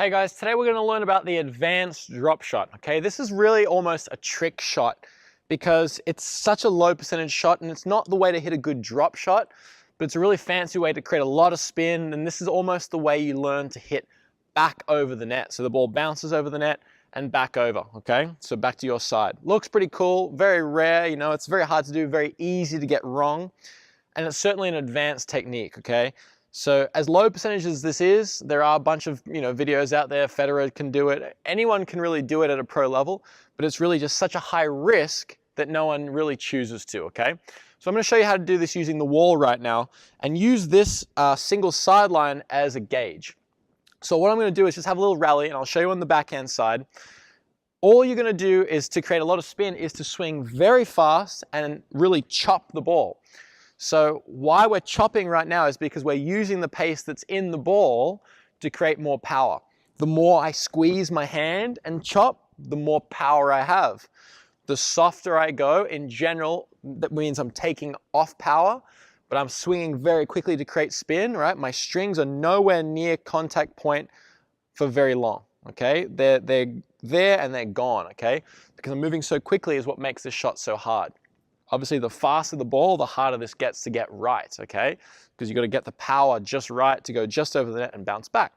Hey guys, today we're going to learn about the advanced drop shot. Okay, this is really almost a trick shot because it's such a low percentage shot and it's not the way to hit a good drop shot, but it's a really fancy way to create a lot of spin, and this is almost the way you learn to hit back over the net. So the ball bounces over the net and back over, okay? So back to your side. Looks pretty cool, very rare, you know, it's very hard to do, very easy to get wrong, and it's certainly an advanced technique, okay? So as low percentage as this is, there are a bunch of videos out there. Federer can do it. Anyone can really do it at a pro level, but it's really just such a high risk that no one really chooses to, okay? So I'm going to show you how to do this using the wall right now and use this single sideline as a gauge. So what I'm going to do is just have a little rally, and I'll show you on the backhand side. All you're going to do is to create a lot of spin is to swing very fast and really chop the ball. So why we're chopping right now is because we're using the pace that's in the ball to create more power. The more I squeeze my hand and chop, the more power I have. The softer I go, in general, that means I'm taking off power, but I'm swinging very quickly to create spin, right? My strings are nowhere near contact point for very long, okay? They're there and they're gone, okay? Because I'm moving so quickly is what makes this shot so hard. Obviously, the faster the ball, the harder this gets to get right, okay? Because you've got to get the power just right to go just over the net and bounce back.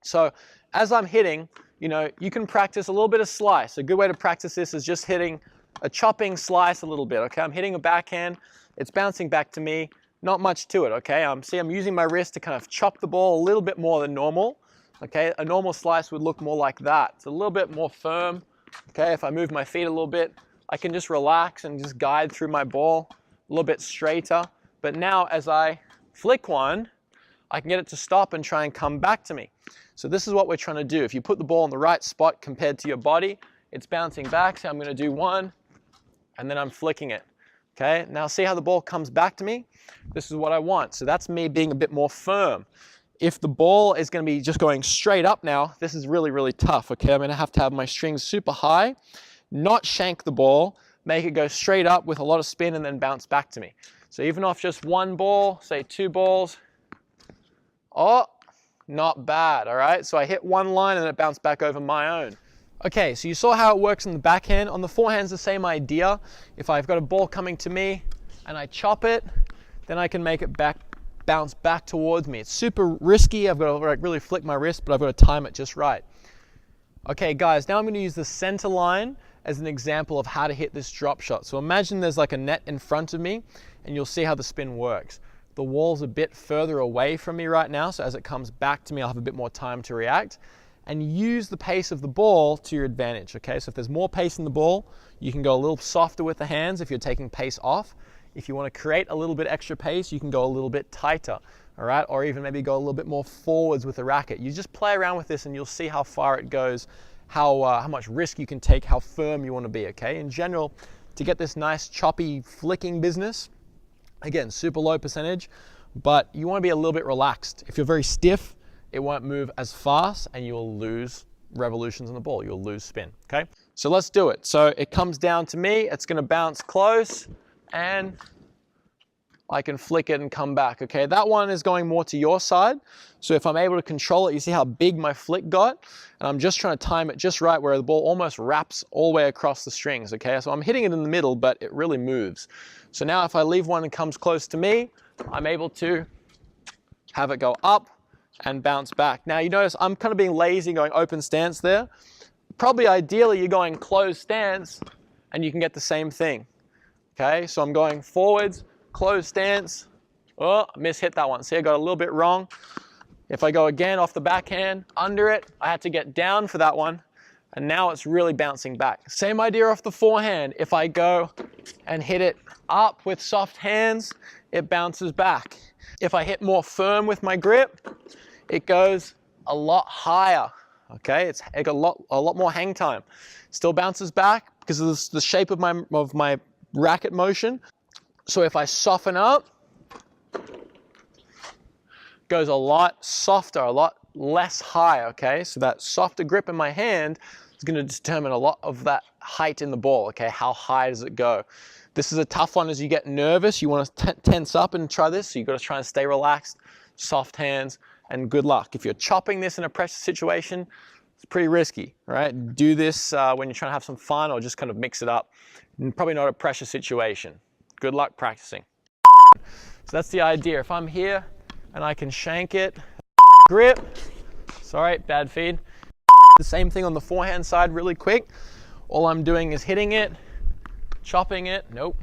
So as I'm hitting, you can practice a little bit of slice. A good way to practice this is just hitting a chopping slice a little bit, okay? I'm hitting a backhand, it's bouncing back to me, not much to it, okay? See, I'm using my wrist to kind of chop the ball a little bit more than normal, okay? A normal slice would look more like that. It's a little bit more firm, okay? If I move my feet a little bit, I can just relax and just guide through my ball a little bit straighter. But now as I flick one, I can get it to stop and try and come back to me. So this is what we're trying to do. If you put the ball in the right spot compared to your body, it's bouncing back. So I'm going to do one, and then I'm flicking it. Okay, now see how the ball comes back to me? This is what I want. So that's me being a bit more firm. If the ball is going to be just going straight up now, this is really, really tough. Okay, I'm going to have my strings super high, not shank the ball, make it go straight up with a lot of spin and then bounce back to me. So even off just one ball, say two balls, oh, not bad, all right? So I hit one line and it bounced back over my own. Okay, so you saw how it works in the backhand. On the forehand's the same idea. If I've got a ball coming to me and I chop it, then I can make it bounce back towards me. It's super risky. I've got to really flick my wrist, but I've got to time it just right. Okay, guys, now I'm going to use the center line as an example of how to hit this drop shot. So imagine there's like a net in front of me, and you'll see how the spin works. The wall's a bit further away from me right now, so as it comes back to me, I'll have a bit more time to react. And use the pace of the ball to your advantage, okay? So if there's more pace in the ball, you can go a little softer with the hands if you're taking pace off. If you want to create a little bit extra pace, you can go a little bit tighter, all right? Or even maybe go a little bit more forwards with the racket. You just play around with this and you'll see how far it goes, how much risk you can take, how firm you want to be, okay? In general, to get this nice choppy flicking business, again, super low percentage, but you want to be a little bit relaxed. If you're very stiff, it won't move as fast and you will lose revolutions on the ball. You'll lose spin, okay? So let's do it. So it comes down to me, it's going to bounce close, and I can flick it and come back, okay? That one is going more to your side. So if I'm able to control it, you see how big my flick got? And I'm just trying to time it just right where the ball almost wraps all the way across the strings, okay? So I'm hitting it in the middle, but it really moves. So now if I leave one and comes close to me, I'm able to have it go up and bounce back. Now you notice I'm kind of being lazy, going open stance there. Probably ideally you're going closed stance and you can get the same thing, okay? So I'm going forwards, closed stance. Oh, I mishit that one. See, I got a little bit wrong. If I go again off the backhand, under it, I had to get down for that one, and now it's really bouncing back. Same idea off the forehand. If I go and hit it up with soft hands, it bounces back. If I hit more firm with my grip, it goes a lot higher, okay? It's got a lot more hang time. Still bounces back because of the shape of my racket motion. So if I soften up, goes a lot softer, a lot less high, okay? So that softer grip in my hand is going to determine a lot of that height in the ball, okay? How high does it go? This is a tough one as you get nervous. You want to tense up and try this, so you've got to try and stay relaxed, soft hands, and good luck. If you're chopping this in a pressure situation, it's pretty risky, right? Do this when you're trying to have some fun or just kind of mix it up. And probably not a pressure situation. Good luck practicing. So that's the idea. If I'm here and I can shank it, grip, sorry, bad feed. The same thing on the forehand side really quick. All I'm doing is hitting it, chopping it, nope.